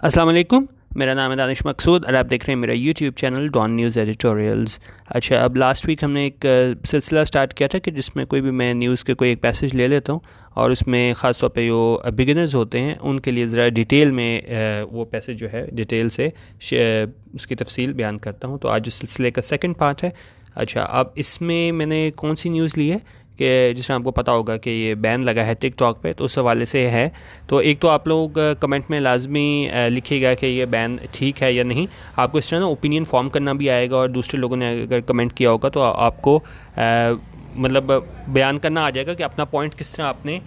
अस्सलाम वालेकुम। मेरा नाम है दानिश मकसूद और आप देख रहे हैं मेरा YouTube channel Dawn news editorials. अच्छा, अब लास्ट वीक हमने एक सिलसिला स्टार्ट किया था कि जिसमें कोई भी मैं न्यूज़ के कोई एक पैसेज ले लेता हूँ और उसमें ख़ास तौर पे जो बिगिनर्स होते हैं उनके लिए ज़रा डिटेल में वो पैसेज जो है डिटेल से उसकी तफसील बयान करता हूँ। तो आज इस सिलसिले का सेकंड पार्ट है। अच्छा, अब इसमें मैंने कौन सी न्यूज़ ली है कि जिसमें आपको पता होगा कि ये बैन लगा है टिकटॉक पे, तो उस हवाले से है। तो एक तो आप लोग कमेंट में लाजमी लिखिएगा कि ये बैन ठीक है या नहीं। आपको इस तरह ना ओपिनियन फॉर्म करना भी आएगा और दूसरे लोगों ने अगर कमेंट किया होगा तो आपको मतलब बयान करना आ जाएगा कि अपना पॉइंट किस तरह आपने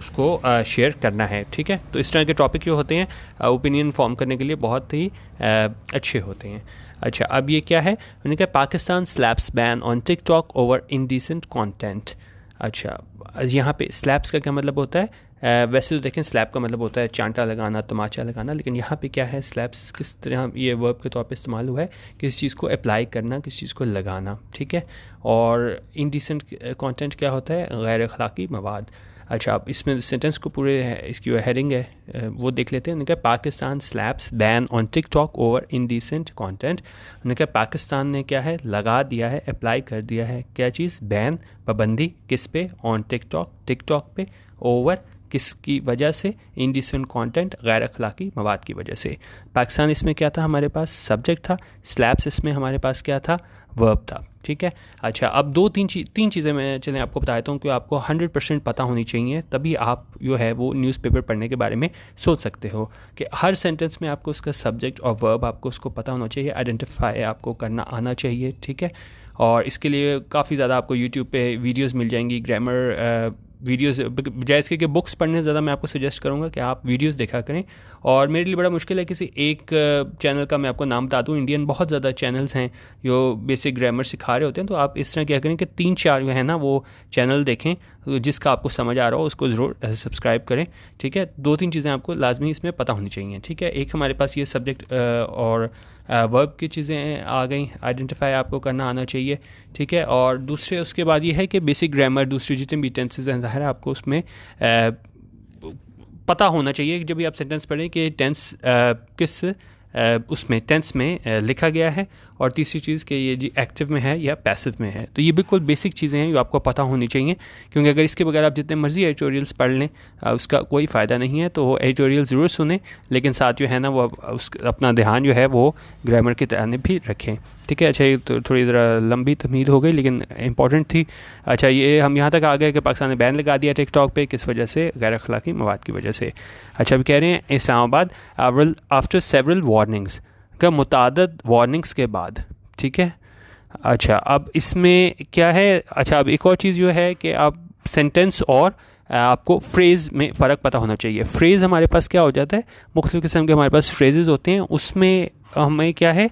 उसको शेयर करना है। ठीक है, तो इस तरह के टॉपिक जो होते हैं ओपिनियन फॉर्म करने के लिए बहुत ही अच्छे होते हैं। अच्छा, अब ये क्या है, उन्होंने कहा Pakistan slaps ban on TikTok over indecent content. अच्छा, यहाँ पे स्लैप्स का क्या मतलब होता है? वैसे तो देखें स्लैप का मतलब होता है चांटा लगाना, तमाचा लगाना, लेकिन यहाँ पे क्या है, स्लैप्स किस तरह ये वर्ब के तौर पे इस्तेमाल हुआ है, किसी चीज़ को अप्लाई करना, किसी चीज़ को लगाना। ठीक है, और इंडिसेंट कंटेंट क्या होता है? गैर अखलाकी मवाद। अच्छा, आप इसमें सेंटेंस को पूरे इसकी हेडिंग है वो देख लेते हैं। उन्होंने कहा Pakistan slaps ban on TikTok over indecent content. उन्होंने कहा पाकिस्तान ने क्या है, लगा दिया है, अप्लाई कर दिया है क्या चीज़? बैन, पाबंदी किस पे? ऑन टिकटॉक, टिकटॉक पे। ओवर किसकी वजह से? इंडिसेंट कंटेंट, गैर अखलाकी मवाद की वजह से। पाकिस्तान इसमें क्या था, हमारे पास सब्जेक्ट था। स्लैब्स इसमें हमारे पास क्या था? वर्ब था। ठीक है, अच्छा, अब तीन चीज़ें मैं चलें आपको बताता हूँ कि आपको 100% पता होनी चाहिए, तभी आप जो है वो न्यूज़पेपर पढ़ने के बारे में सोच सकते हो कि हर सेंटेंस में आपको उसका सब्जेक्ट और वर्ब आपको उसको पता होना चाहिए, आइडेंटिफाई आपको करना आना चाहिए। ठीक है, और इसके लिए काफ़ी ज़्यादा आपको यूट्यूब पे वीडियोस मिल जाएंगी, ग्रामर वीडियोस, बजाय इसके कि बुक्स पढ़ने ज़्यादा मैं आपको सजेस्ट करूँगा कि आप वीडियोस देखा करें। और मेरे लिए बड़ा मुश्किल है किसी एक चैनल का मैं आपको नाम बता दूँ। इंडियन बहुत ज़्यादा चैनल्स हैं जो बेसिक ग्रामर सिखा रहे होते हैं, तो आप इस तरह क्या करें कि 3-4 जो है ना वो चैनल देखें, जिसका आपको समझ आ रहा हो उसको ज़रूर सब्सक्राइब करें। ठीक है, 2-3 चीज़ें आपको लाजमी इसमें पता होनी चाहिए। ठीक है, एक हमारे पास ये सब्जेक्ट और वर्ब की चीज़ें आ गई, आइडेंटिफाई आपको करना आना चाहिए। ठीक है, और दूसरे उसके बाद ये है कि बेसिक ग्रामर, दूसरे जितने भी टेंसेज हैं ज़ाहिर है आपको उसमें पता होना चाहिए कि जब भी आप सेंटेंस पढ़ें कि टेंस किस उसमें टेंस में लिखा गया है, और तीसरी चीज़ कि ये जी एक्टिव में है या पैसिव में है। तो ये बिल्कुल बेसिक चीज़ें हैं जो आपको पता होनी चाहिए, क्योंकि अगर इसके बगैर आप जितने मर्जी एडिटोरियल्स पढ़ लें उसका कोई फ़ायदा नहीं है। तो एडिटोरियल ज़रूर सुने, लेकिन साथ जो है ना वो अपना ध्यान जो है वो ग्रामर की तरह भी रखें। ठीक है, अच्छा, ये तो थोड़ी ज़रा लंबी तमीद हो गई लेकिन इंपॉर्टेंट थी। अच्छा, ये हम यहाँ तक आ गए कि पाकिस्तान ने बैन लगा दिया टिकटॉक पे, किस वजह से? गैर अखलाकी मवाद की वजह से। अच्छा, अब कह रहे हैं इस्लामाबाद आफ्टर सेवरल वार्निंग्स का, मुतादद वार्निंग्स के बाद। ठीक है, अच्छा, अब इसमें क्या है? अच्छा, अब एक और चीज़ जो है कि आप सेंटेंस और आपको फ्रेज़ में फ़र्क पता होना चाहिए। फ्रेज़ हमारे पास क्या हो जाता है, मुख्तलिफ़ किस्म के हमारे पास फ्रेजेस होते हैं, उसमें हमें क्या है,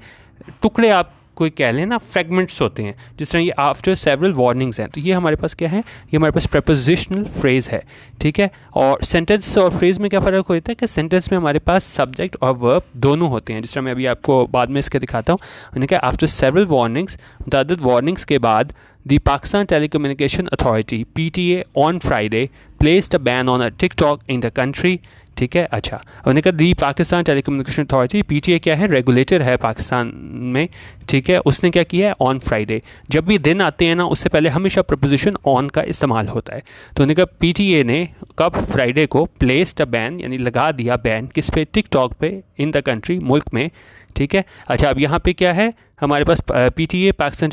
टुकड़े आप कोई कह लें ना, फ्रेगमेंट्स होते हैं। जिस तरह ये आफ्टर सेवरल वार्निंग्स हैं, तो ये हमारे पास क्या है, ये हमारे पास प्रपोजिशनल फ्रेज़ है। ठीक है, और सेंटेंस और फ्रेज़ में क्या फ़र्क होता है कि सेंटेंस में हमारे पास सब्जेक्ट और वर्ब दोनों होते हैं। जिस तरह मैं अभी आपको बाद में इसके दिखाता हूँ। उन्होंने कहा आफ्टर सेवरल वार्निंग्स, मुतअद्दिद वार्निंग्स के बाद, the Pakistan telecommunication authority PTA on Friday placed a ban on a TikTok in the country. ठीक है, अच्छा, उन्होंने कहा दी पाकिस्तान टेलीकम्युनिकेशन अथॉरिटी, PTA क्या है, रेगुलेटर है पाकिस्तान में। ठीक है, उसने क्या किया है, ऑन फ्राइडे। जब भी दिन आते हैं ना उससे पहले हमेशा प्रपोजिशन ऑन का इस्तेमाल होता है। तो उन्होंने कहा PTA ने कब, फ्राइडे को, प्लेस्ड अ बैन यानी लगा दिया बैन, किस पे? टिकटॉक पे, इन द कंट्री, मुल्क में। ठीक है, अच्छा, अब यहाँ पे क्या है हमारे पास, PTA Pakistan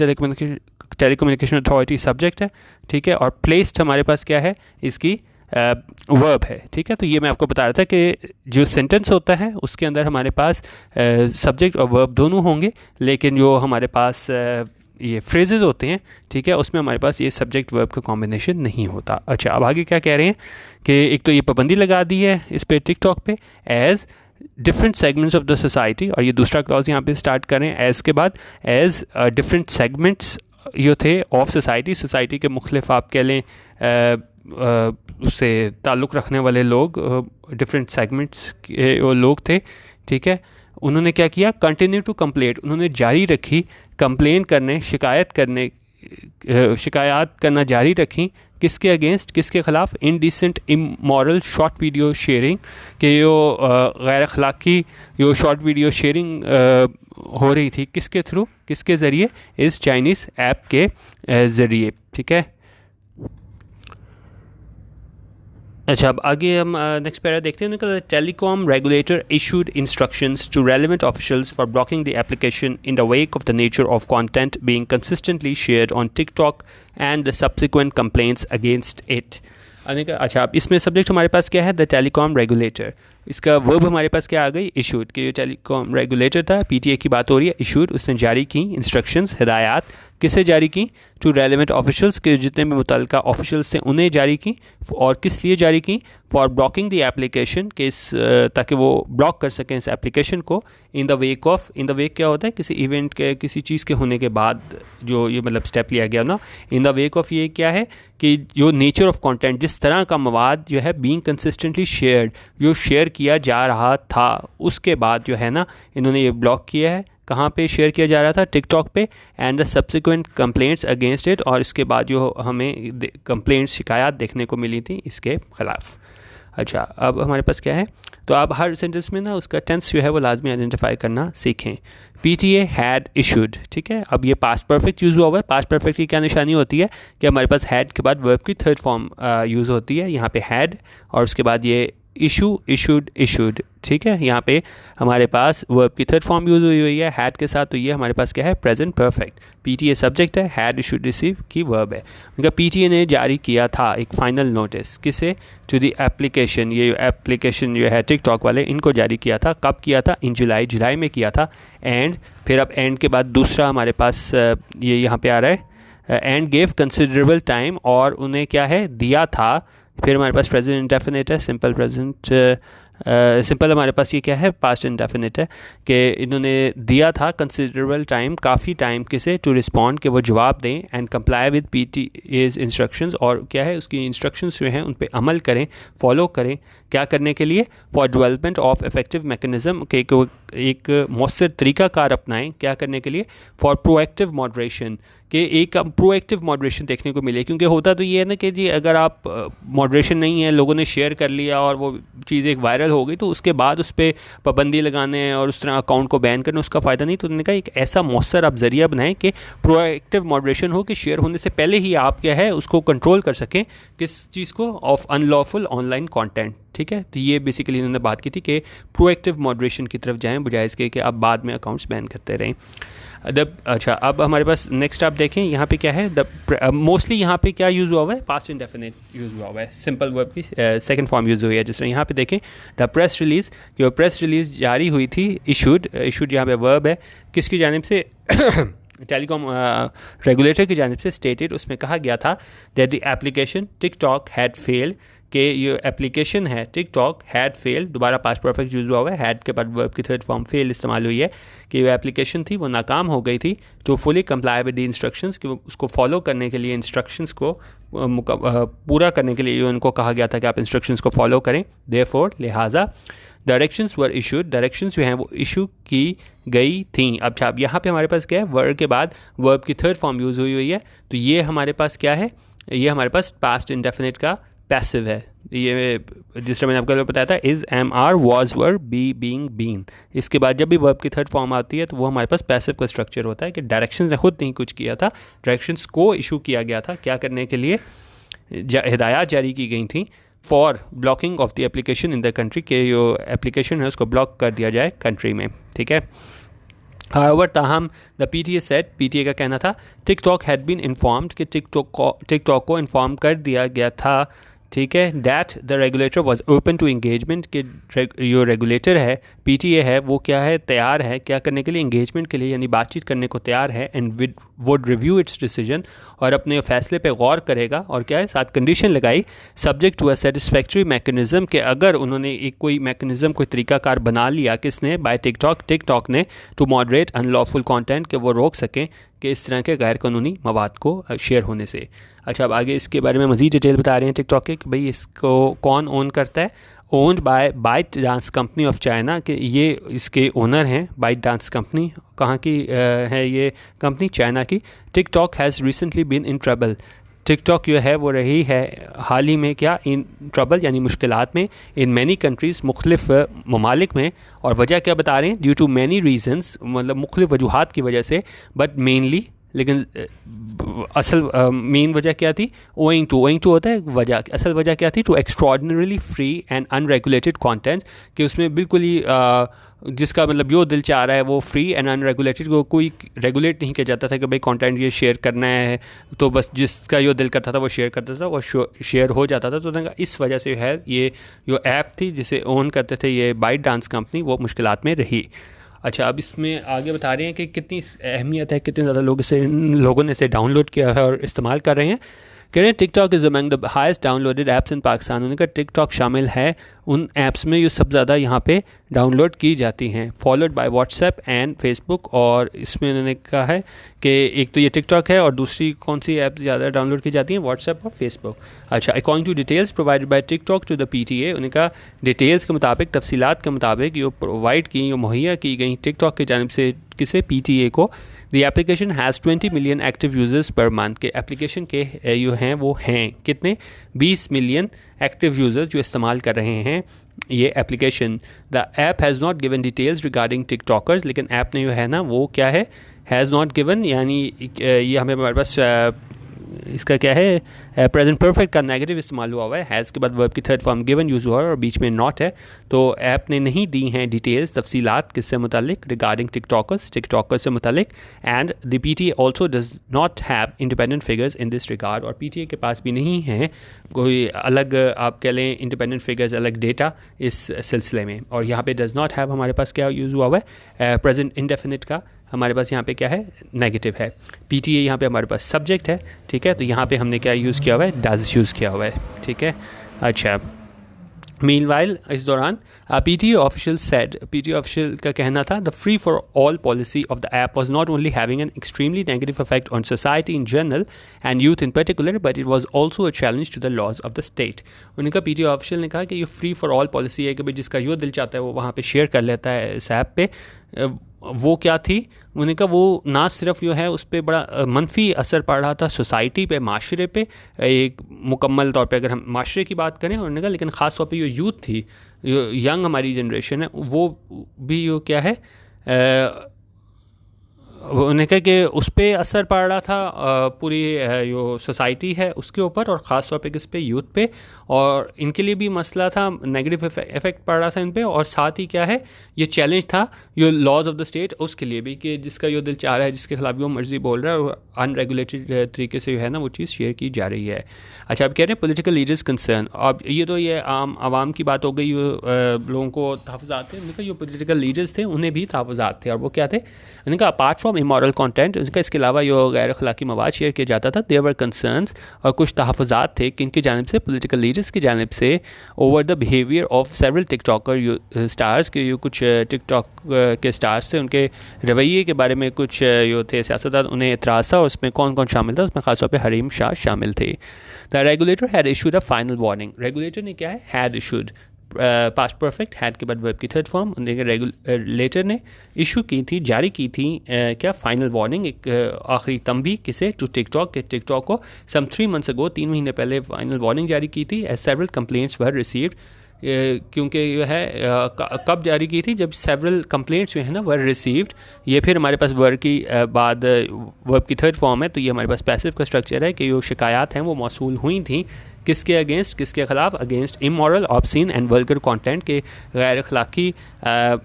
telecommunication authority subject है। ठीक है, और प्लेस्ड हमारे पास क्या है, इसकी वर्ब है। ठीक है, तो ये मैं आपको बता रहा था कि जो सेंटेंस होता है उसके अंदर हमारे पास सब्जेक्ट और वर्ब दोनों होंगे, लेकिन जो हमारे पास ये फ्रेजेस होते हैं, ठीक है, उसमें हमारे पास ये सब्जेक्ट वर्ब का कॉम्बिनेशन नहीं होता। अच्छा, अब आगे क्या कह रहे हैं कि एक तो ये पाबंदी लगा दी है इस पे टिकटॉक पे, as different segments of the society, और ये दूसरा क्लॉज यहाँ पे स्टार्ट करें एज के बाद, एज डिफरेंट सेगमेंट्स ये थे ऑफ सोसाइटी के मुख्तलिफ आप कह लें उससे ताल्लुक़ रखने वाले लोग, डिफरेंट सेगमेंट्स के वो लोग थे। ठीक है, उन्होंने क्या किया, कंटिन्यू टू कंप्लेंट, उन्होंने जारी रखी कंप्लेन करने, शिकायत करना जारी रखी किसके अगेंस्ट, किसके ख़िलाफ़? Indecent immoral short video sharing, कि यो गैर अखलाकी यो शॉर्ट वीडियो शेयरिंग हो रही थी, किसके थ्रू, किसके ज़रिए? इस चाइनीज़ ऐप के ज़रिए। ठीक है, अच्छा अब आगे हम नेक्स्ट पैरा देखते हैं। Telecom regulator issued instructions to relevant officials for blocking the application in the wake of the nature of content being consistently shared on TikTok and the subsequent complaints against it. अच्छा अब इसमें subject हमारे पास क्या है? The telecom regulator. इसका verb हमारे पास क्या आ गई? इशूड, कि टेलीकॉम रेगुलेटर था, पीटीए की बात हो रही है। इशूड, उसने जारी की इंस्ट्रक्शंस, हिदायत, किसे जारी की? टू रेलिवेंट ऑफिशियल्स, के जितने भी मुतल्लिका ऑफिशियल्स थे उन्हें जारी की। और किस लिए जारी की? फॉर ब्लॉकिंग द एप्लीकेशन, के ताकि वो ब्लॉक कर सकें इस एप्लीकेशन को। इन the wake of, in the वेक क्या होता है? किसी इवेंट के, किसी चीज़ के होने के बाद जो ये मतलब स्टेप लिया गया ना। इन द वेक ऑफ ये क्या है कि जो नेचर ऑफ कंटेंट, जिस तरह का मवाद जो है बीइंग कंसिस्टेंटली शेयर्ड, जो शेयर किया जा रहा था, उसके बाद जो है ना इन्होंने ये ब्लॉक किया है। कहाँ पे शेयर किया जा रहा था? टिकटॉक पे। And the subsequent complaints against it, और इसके बाद जो हमें कंप्लेंट्स, शिकायत देखने को मिली थी इसके ख़िलाफ़। अच्छा अब हमारे पास क्या है? तो आप हर सेंटेंस में ना उसका टेंस जो है वो लाजमी आइडेंटिफाई करना सीखें। PTA हैड इशूड, ठीक है। अब ये पास्ट परफेक्ट यूज़ हुआ हुआ है। पास्ट परफेक्ट की क्या निशानी होती है कि हमारे पास हैड के बाद वर्ब की थर्ड फॉर्म यूज़ होती है। यहाँ पे हैड और उसके बाद ये इशू, इशूड, इशूड, ठीक है। यहाँ पे हमारे पास वर्ब की थर्ड फॉर्म यूज़ हुई है हैड के साथ, तो ये हमारे पास क्या है? Present perfect. PTA सब्जेक्ट है, हैड इशूड रिसीव की वर्ब है। उनका PTA ने जारी किया था एक फ़ाइनल नोटिस, किसे? To the application. ये एप्लीकेशन जो है टिकटॉक वाले, इनको जारी किया था। कब किया था? इन जुलाई, जुलाई में किया था। एंड फिर अब एंड के बाद दूसरा हमारे पास ये यहाँ पे आ रहा है, एंड गेव कंसिडरेबल टाइम, और उन्हें क्या है? दिया था। फिर हमारे पास प्रेजेंट इंडेफिनिट है, सिंपल प्रेजेंट, सिंपल हमारे पास ये क्या है? पास्ट इंडेफिनिट है, कि इन्होंने दिया था कंसिडरेबल टाइम, काफ़ी टाइम, किसे? टू रिस्पॉन्ड, कि वो जवाब दें। And comply with PTA's instructions, और क्या है? उसकी इंस्ट्रक्शंस जो हैं उन पे अमल करें, फॉलो करें। क्या करने के लिए? For development of effective mechanism, के एक मौसर तरीक़ाकार अपनाएं। क्या करने के लिए? फॉर प्रोएक्टिव मॉडरेशन, कि एक प्रोएक्टिव मॉडरेशन देखने को मिले। क्योंकि होता तो ये है ना कि जी अगर आप मॉडरेशन नहीं है, लोगों ने शेयर कर लिया और वो चीज़ एक वायरल हो गई, तो उसके बाद उस पर पाबंदी लगाने और उस तरह अकाउंट को बैन करना, उसका फ़ायदा नहीं। तो उन्होंने कहा एक ऐसा मौसर आप ज़रिया बनाएं कि प्रोएक्टिव मॉडरेशन हो, कि शेयर होने से पहले ही आप क्या है उसको कंट्रोल कर सकें, किस चीज़ को? ऑफ अनलॉफुल ऑनलाइन कॉन्टेंट, ठीक है। तो ये बेसिकली इन्होंने बात की थी कि प्रोएक्टिव मॉडरेशन की तरफ जाएं, बजाय इसके कि आप बाद में अकाउंट्स बैन करते रहें। अच्छा अब हमारे पास नेक्स्ट आप देखें, यहाँ पे क्या है? मोस्टली यहाँ पे क्या यूज़ हुआ हुआ है? पास्ट इंडेफिनिट यूज़ हुआ हुआ है, सिंपल वर्ब की सेकंड फॉर्म यूज़ हुई है। जिस तरह यहाँ पे देखें, द प्रेस रिलीज़, कि प्रेस रिलीज़ जारी हुई थी। इशूड, इशूड यहाँ पे वर्ब है, किसकी जानिब से? टेलीकॉम रेगुलेटर की जानिब से। स्टेटेड, उसमें कहा गया था that the application TikTok had failed, कि ये एप्लीकेशन है टिकटॉक हैड फेल, दोबारा पास्ट परफेक्ट यूज़ हुआ हुआ है। हैड के बाद वर्ब की थर्ड फॉर्म फेल इस्तेमाल हुई है, कि वो एप्लीकेशन थी वो नाकाम हो गई थी। To fully comply with the instructions, कि उसको फॉलो करने के लिए, इंस्ट्रक्शंस को पूरा करने के लिए उनको कहा गया था कि आप इंस्ट्रक्शंस को फॉलो करें। देयरफॉर, लिहाजा, डायरेक्शंस वर इशूड, डायरेक्शंस जो हैं वो इशू की गई थी। अब यहाँ पे हमारे पास क्या है? वर्ब के बाद वर्ब की थर्ड फॉर्म यूज़ हुई है, तो ये हमारे पास क्या है? ये हमारे पास पास्ट इंडेफिनिट का पैसिव है। ये जिस तरह मैंने आपको बताया था, is, am, are, was, were, be, being, been. इसके बाद जब भी वर्ब की थर्ड फॉर्म आती है तो वो हमारे पास पैसिव का स्ट्रक्चर होता है, कि डायरेक्शंस ने खुद नहीं कुछ किया था, डायरेक्शंस को इशू किया गया था। क्या करने के लिए? हिदायत जारी की गई थी for blocking of the application in the country, के जो एप्लीकेशन है उसको ब्लॉक कर दिया जाए कंट्री में, ठीक है। However, ताहम द PTA सेट, PTA का कहना था, टिकटॉक हैड बीन इन्फॉर्म्ड, कि टिकटॉक को इन्फॉर्म कर दिया गया था, ठीक है। That the regulator was open to engagement, के जो रेगुलेटर है PTA है वो क्या है? तैयार है क्या करने के लिए? इंगेजमेंट के लिए, यानी बातचीत करने को तैयार है। And would review it's decision, और अपने फैसले पे गौर करेगा। और क्या है? साथ कंडीशन लगाई, subject to a satisfactory mechanism, कि अगर उन्होंने एक कोई मैकेनिज्म, कोई तरीकाकार बना लिया, किसने? बाय टिकटॉक ने, टू मॉडरेट अनलॉफुल कॉन्टेंट, कि वो रोक सकें कि इस तरह के गैर कानूनी मवाद को शेयर होने से। अच्छा अब आगे इसके बारे में मज़ीद डिटेल बता रहे हैं टिकटॉक के, कि भाई इसको कौन ओन करता है? Owned by ByteDance company of China, कि ये इसके ओनर हैं बाइट डांस कंपनी। कहाँ की है ये कंपनी? चाइना की। TikTok has recently been in trouble, TikTok जो है वो रही है हाल ही में क्या इन ट्रबल यानी मुश्किलात में इन मैनी कंट्रीज़ मुख्तलिफ ममालिक में। और वजह क्या बता रहे हैं, ड्यू टू मैनी रीजंस, मतलब मुख्तलिफ वजूहात की वजह से, बट मेनली, लेकिन असल मेन वजह क्या थी, ओइंग टू होता है वजह, असल वजह क्या थी, too extraordinarily free and unregulated content, कि उसमें बिल्कुल ही जिसका मतलब जो दिल चाह रहा है वो फ्री एंड अनरेगुलेटेड, को कोई रेगुलेट नहीं किया जाता था कि भाई कंटेंट ये शेयर करना है, तो बस जिसका जो दिल करता था वो शेयर करता था और शेयर हो जाता था। तो इस वजह से है ये जो ऐप थी जिसे ओन करते थे ये बाइट डांस कंपनी, वो मुश्किलात में रही। अच्छा, अब इसमें आगे बता रहे हैं कि कितनी अहमियत है, कितने ज़्यादा लोगों ने इसे डाउनलोड किया है और इस्तेमाल कर रहे हैं। कह रहे हैं TikTok is among the highest downloaded apps in Pakistan. उन्होंने कहा टिकटॉक शामिल है उन ऐप्स में जो सब ज़्यादा यहाँ पे डाउनलोड की जाती हैं, followed by WhatsApp and Facebook. और इसमें उन्होंने कहा है कि एक तो ये टिकटॉक है और दूसरी कौन सी ऐप ज़्यादा डाउनलोड की जाती हैं, व्हाट्सएप और फेसबुक। अच्छा, according to details provided by TikTok to the PTA, उन्होंने कहा डिटेल्स के मुताबिक, तफसीलात के मुताबिक जो प्रोवाइड की, जो मुहैया की गई टिकटॉक की जानिब से किसे, PTA को, the application has 20 million active users per month. के एप्लीकेशन के जो हैं वो हैं कितने, 20 मिलियन एक्टिव यूज़र्स जो इस्तेमाल कर रहे हैं ये application. The app has not given details regarding TikTokers, लेकिन ऐप ने जो है ना वो क्या है, हैज़ नॉट गिवन, यानी ये हमें हमारे पास इसका क्या है, प्रेजेंट परफेक्ट का नेगेटिव इस्तेमाल हुआ है, हैज़ के बाद वर्ब की थर्ड फॉर्म गिवन यूज़ हुआ है और बीच में नॉट है। तो ऐप ने नहीं दी हैं डिटेल्स, तफसीलात किससे मुतालिक, रिगार्डिंग टिकटॉकर्स से मुतालिक। And the PTA also does not have independent figures in this regard, और PTA के पास भी नहीं है कोई अलग, आप कह लें इंडिपेंडेंट फिगर्स, अलग डेटा इस सिलसिले में। और यहाँ पे डज नॉट हैव हमारे पास क्या यूज़ हुआ है, प्रेजेंट इंडेफिनिट का हमारे पास यहाँ पे क्या है, नेगेटिव है। PTA यहाँ पे हमारे पास सब्जेक्ट है, ठीक है, तो यहाँ पे हमने क्या यूज़ किया हुआ है, डज यूज़ किया हुआ है, ठीक है। अच्छा, मीनवाइल इस दौरान PTA official said, PTA official का कहना था, the free for all policy of the app was not only having an extremely negative effect on society in general and youth in particular, but it was also a challenge to the laws of the state. उनका PTA official ने कहा कि ये free for all policy है कि भाई जिसका जो दिल चाहता है वो वहाँ पे शेयर कर लेता है इस ऐप पे। वो क्या थी, उन्होंने कहा वो ना सिर्फ जो है उस पर बड़ा मनफी असर पड़ रहा था सोसाइटी पे, माशरे पे, एक मुकम्मल तौर पे अगर हम माशरे की बात करें, उन्होंने कहा लेकिन ख़ास तौर पे जो यूथ थी, जो यंग हमारी जनरेशन है, वो भी जो क्या है, उन्होंने कहा कि उस पर असर पड़ रहा था पूरी जो सोसाइटी है उसके ऊपर, और ख़ास तौर पे किस पे, यूथ पे, और इनके लिए भी मसला था, नेगेटिव इफेक्ट पड़ रहा था इन पे, और साथ ही क्या है, ये चैलेंज था जो लॉज ऑफ द स्टेट उसके लिए भी, कि जिसका जो दिल चाह रहा है, जिसके खिलाफ जो मर्जी बोल रहा है, और अनरेगुलेटेड तरीके से जो है ना वो चीज़ शेयर की जा रही है। अच्छा, अब कह रहे हैं पोलिटिकल लीडर्स कंसर्न। अब ये तो ये आवाम की बात हो गई, लोगों को तहफ़्फ़ुज़ात थे, उनका जो पोलिटिकल लीडर्स थे उन्हें भी तहफ़्फ़ुज़ात थे, और वो क्या थे, उनका अपार्ट फ्रॉम इमोरल कंटेंट, इसके अलावा जो गैर अखलाकी मवाद शेयर किया जाता था, देयर वर कंसर्न्स, और कुछ तहफ़्फ़ुज़ात थे किनकी जानिब से, पोलिटिकल लीडर्स की जानिब से, over the behaviour of several TikToker stars, के जो कुछ टिकटॉक के स्टार्स थे उनके रवैये के बारे में कुछ जो थे सियासतदान, उन्हें एतराज़ था, और उसमें कौन कौन शामिल था, उसमें ख़ासतौर पर हरीम शाह शामिल थे। The regulator had issued a final warning, regulator ने क्या है, had issued, past perfect, had के बाद वर्ब की थर्ड फॉर्म, रेगुलेटर ने इशू की थी, जारी की थी क्या, फाइनल वार्निंग, एक आखिरी तंबी किसे, टू टिकटॉक, के टिकटॉक को, सम 3 मंथ्स अगो, 3 महीने पहले फाइनल वार्निंग जारी की थी, as several complaints were received, क्योंकि जो है कब जारी की थी, जब सेवरल कंप्लेंट्स जो है ना वर रिसीव्ड, ये फिर हमारे पास वर्ब की बाद वर्ब की थर्ड फॉर्म है, तो ये हमारे पास पैसिव का स्ट्रक्चर है कि जो शिकायत हैं वो मौसूल हुई थी किसके अगेंस्ट, किसके ख़िलाफ़, against immoral, obscene and vulgar content, के गैर अखलाकी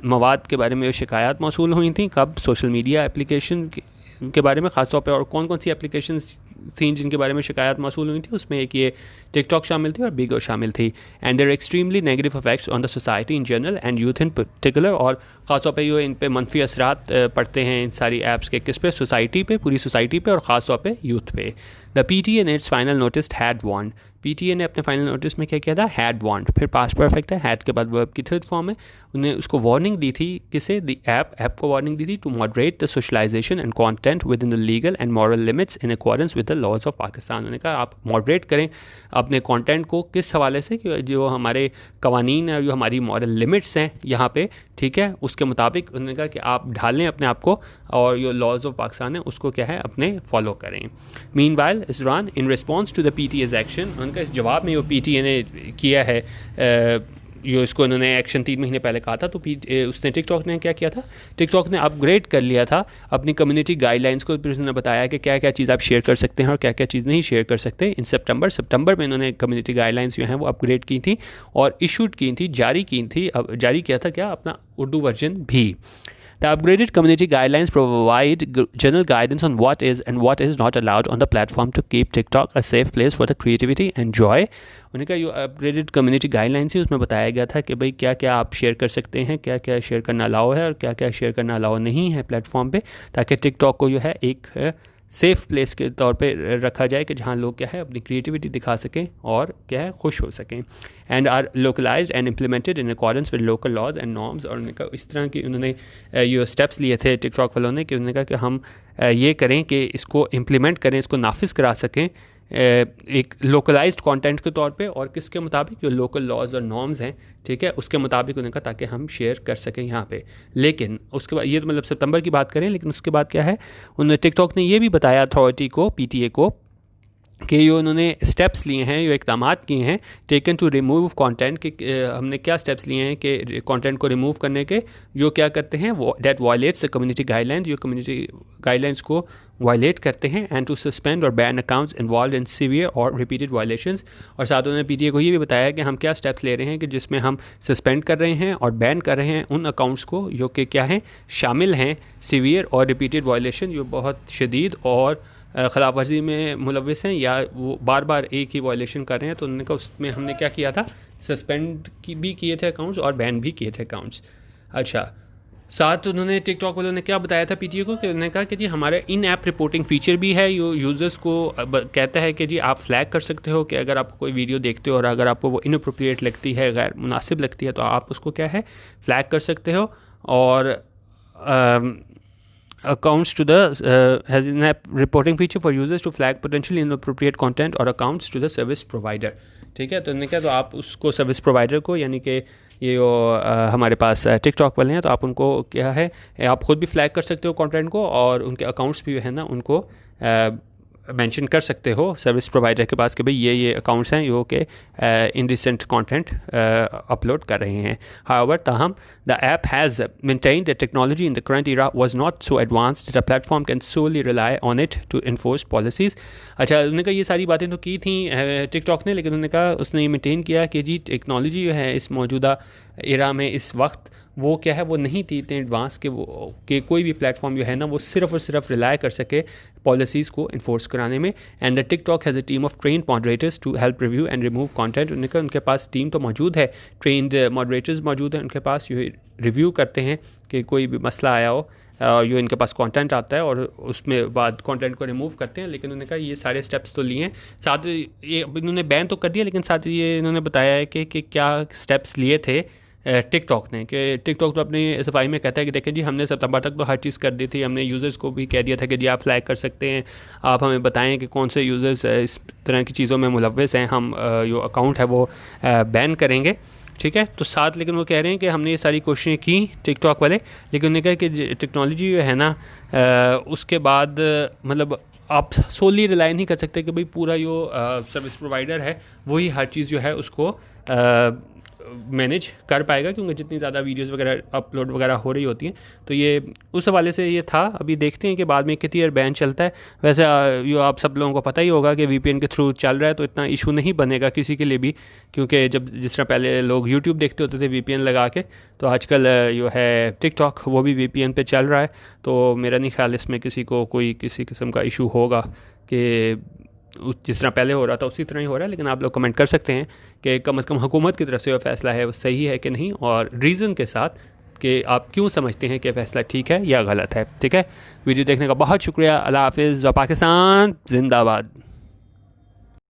मवाद के बारे में जो शिकायत मौसूल हुई थी, कब, सोशल मीडिया एप्लीकेशन के बारे में ख़ास तौर पे, और कौन कौन सी एप्लीकेशन थी जिनके बारे में शिकायत मौसूल हुई थी, उसमें एक ये टिकटॉक शामिल थी और बिगो शामिल थी। And there extremely negative effects on the society in general and youth in particular, और ख़ास तौर पे जो इन पे मनफी असरात पड़ते हैं इन सारी ऐप्स के, किस पे, सोसाइटी पे, पूरी सोसाइटी पे, और ख़ास तौर पे यूथ पे। The PTA in its final notice had warned, PTA ने अपने फाइनल नोटिस में क्या किया था, हैड वार्न्ड, फिर पास्ट परफेक्ट है, हैड के बाद वर्ब की थर्ड फॉर्म है, उन्हें उसको वार्निंग दी थी, किसे, द ऐप को वार्निंग दी थी to moderate the socialization and content within the legal and moral limits in accordance with the laws of Pakistan. उन्होंने कहा आप मॉडरेट करें अपने कंटेंट को, किस हवाले से कि जो हमारे कवानीन है, जो हमारी मॉरल लिमिट्स हैं यहाँ पे, ठीक है, उसके मुताबिक उन्होंने कहा कि आप ढालें अपने आप को और जो लॉज ऑफ पाकिस्तान है उसको क्या है अपने फॉलो करें। मीनवाइल इस दौरान in response to the PTA's action, उनका इस जवाब में वो पीटीए ने किया है जो इसको इन्होंने एक्शन 3 महीने पहले कहा था, तो उसने टिकटॉक ने क्या किया था, टिकटॉक ने अपग्रेड कर लिया था अपनी कम्युनिटी गाइडलाइंस को। फिर उसने बताया कि क्या क्या चीज़ आप शेयर कर सकते हैं और क्या क्या चीज़ नहीं शेयर कर सकते। इन सितंबर में इन्होंने कम्युनिटी गाइडलाइंस जो हैं वो अपग्रेड की थी और इशूड की थी, जारी किया था क्या, अपना उर्दू वर्जन भी। The upgraded community guidelines provide general guidance on what is and what is not allowed on the platform to keep TikTok a safe place for the creativity and joy. उनका जो अपग्रेडेड कम्युनिटी गाइडलाइंस है उसमें बताया गया था कि भाई क्या क्या आप शेयर कर सकते हैं, क्या क्या शेयर करना अलाउ है और क्या क्या शेयर करना अलाउ नहीं है प्लेटफॉर्म पे, ताकि टिकटॉक को जो है एक सेफ़ प्लेस के तौर पे रखा जाए कि जहाँ लोग क्या है अपनी क्रिएटिविटी दिखा सकें और क्या है खुश हो सकें। And are localized and implemented in accordance with local laws and norms. और उन्होंने कहा इस तरह की उन्होंने ये स्टेप्स लिए थे टिकटॉक वालों ने कि उन्होंने कहा कि हम ये करें कि इसको इम्प्लीमेंट करें, इसको नाफिज करा सकें एक लोकलाइज्ड कंटेंट के तौर पे और किसके मुताबिक, जो लोकल लॉज और नॉर्म्स हैं, ठीक है, उसके मुताबिक उन्होंने कहा ताकि हम शेयर कर सकें यहाँ पे। लेकिन उसके बाद ये तो मतलब सितंबर की बात करें, लेकिन उसके बाद क्या है, उन्होंने टिकटॉक ने ये भी बताया अथॉरिटी को, पीटीए को, कि जो उन्होंने स्टेप्स लिए हैं, जो इक़दाम किए हैं, टेकन टू रिमूव कंटेंट, कि हमने क्या स्टेप्स लिए हैं कि कंटेंट को रिमूव करने के, जो क्या करते हैं वो that violates the community guidelines, जो कम्युनिटी गाइडलाइंस को वायलेट करते हैं, एंड टू सस्पेंड और ban accounts involve in severe और रिपीटेड वायलेशंस। और साथ उन्होंने पीटीए को ये भी बताया कि हम क्या स्टेप्स ले रहे हैं कि जिसमें हम सस्पेंड कर रहे हैं और बैन कर रहे हैं उन अकाउंट्स को जो कि क्या हैं, शामिल हैं सीवियर और रिपीटेड वायलेशन, जो बहुत शदीद और ख़िलाफ़ वर्जी में मुलविस हैं या वो बार बार एक ही वायलेशन कर रहे हैं। तो उन्होंने कहा उसमें हमने क्या किया था, सस्पेंड भी किए थे अकाउंट्स और बैन भी किए थे अकाउंट्स। अच्छा, साथ उन्होंने टिकटॉक वालों ने क्या बताया था पीटीए को, कि उन्होंने कहा कि जी हमारे इन ऐप रिपोर्टिंग फ़ीचर भी है, जो यूज़र्स को कहता है कि जी आप फ्लैग कर सकते हो कि अगर आप कोई वीडियो देखते हो और अगर आपको वो इनअप्रोप्रिएट लगती है, गैर मुनासिब लगती है, तो आप उसको क्या है फ्लैग कर सकते हो। और accounts to the has an app reporting feature for users to flag potentially inappropriate content or accounts to the service provider। ठीक है, तो उन्होंने कहा तो आप उसको सर्विस प्रोवाइडर को, यानी कि ये जो हमारे पास टिकटॉक वाले हैं, तो आप उनको क्या है आप ख़ुद भी फ्लैग कर सकते हो कंटेंट को और उनके अकाउंट्स भी है ना उनको मेंशन कर सकते हो सर्विस प्रोवाइडर के पास कि भाई ये अकाउंट्स हैं जो कि इनडिसेंट कंटेंट अपलोड कर रहे हैं। हाउएवर ताहम the app has maintained the technology in the current era was not so advanced that a platform can solely rely on it to enforce policies. अच्छा, उन्होंने कहा ये सारी बातें तो की थी टिकटॉक ने, लेकिन उन्होंने कहा उसने ये मेंटेन किया कि जी टेक्नोलॉजी जो है इस मौजूदा एरा में इस वक्त वो क्या है वो नहीं थी इतने एडवांस के वो कि कोई भी प्लेटफॉर्म जो है ना वो सिर्फ और सिर्फ रिलाई कर सके पॉलिसीज़ को इन्फोर्स कराने में। And the TikTok has a team of train moderators to help review and remove content. उनके पास टीम तो मौजूद है, ट्रेंड मॉडरेटर्स मौजूद हैं उनके पास, जो रिव्यू करते हैं कि कोई भी मसला आया हो, जो इनके पास कंटेंट आता है और उसमें बाद कंटेंट को रिमूव करते हैं। लेकिन उन्होंने कहा ये सारे स्टेप्स तो लिए हैं, साथ ये इन्होंने बैन तो कर दिया, लेकिन साथ ये इन्होंने बताया है कि क्या स्टेप्स लिए थे टिकटॉक ने, कि टिकटॉक तो अपनी सफाई में कहता है कि देखें जी हमने सितंबर तक तो हर चीज़ कर दी थी, हमने यूज़र्स को भी कह दिया था कि जी आप फ्लैग कर सकते हैं, आप हमें बताएं कि कौन से यूज़र्स इस तरह की चीज़ों में मुलव्वस हैं, हम जो अकाउंट है वो बैन करेंगे। ठीक है, तो साथ लेकिन वो कह रहे हैं कि हमने ये सारी कोशिशें की टिकटॉक वाले, लेकिन उन्होंने कहा कि टेक्नोलॉजी जो है ना उसके बाद मतलब आप सोली रिलाई नहीं कर सकते कि भाई पूरा जो सर्विस प्रोवाइडर है वही हर चीज़ जो है उसको मैनेज कर पाएगा, क्योंकि जितनी ज़्यादा वीडियोस वगैरह अपलोड वगैरह हो रही होती हैं। तो ये उस हवाले से ये था। अभी देखते हैं कि बाद में कितनी ईयर बैन चलता है। वैसे ये आप सब लोगों को पता ही होगा कि वीपीएन के थ्रू चल रहा है, तो इतना इशू नहीं बनेगा किसी के लिए भी, क्योंकि जब जिस तरह पहले लोग यूट्यूब देखते होते थे वीपीएन लगा के, तो आजकल जो है टिकटॉक वो भी वीपीएन पे चल रहा है। तो मेरा नहीं ख्याल इसमें किसी को कोई किसी किस्म का इशू होगा कि जिस तरह पहले हो रहा था उसी तरह ही हो रहा है। लेकिन आप लोग कमेंट कर सकते हैं कि कम से कम हुकूमत की तरफ से वो फ़ैसला है वो सही है कि नहीं, और रीज़न के साथ कि आप क्यों समझते हैं कि फ़ैसला ठीक है या गलत है। ठीक है, वीडियो देखने का बहुत शुक्रिया। अल्लाह हाफ़िज़। पाकिस्तान जिंदाबाद।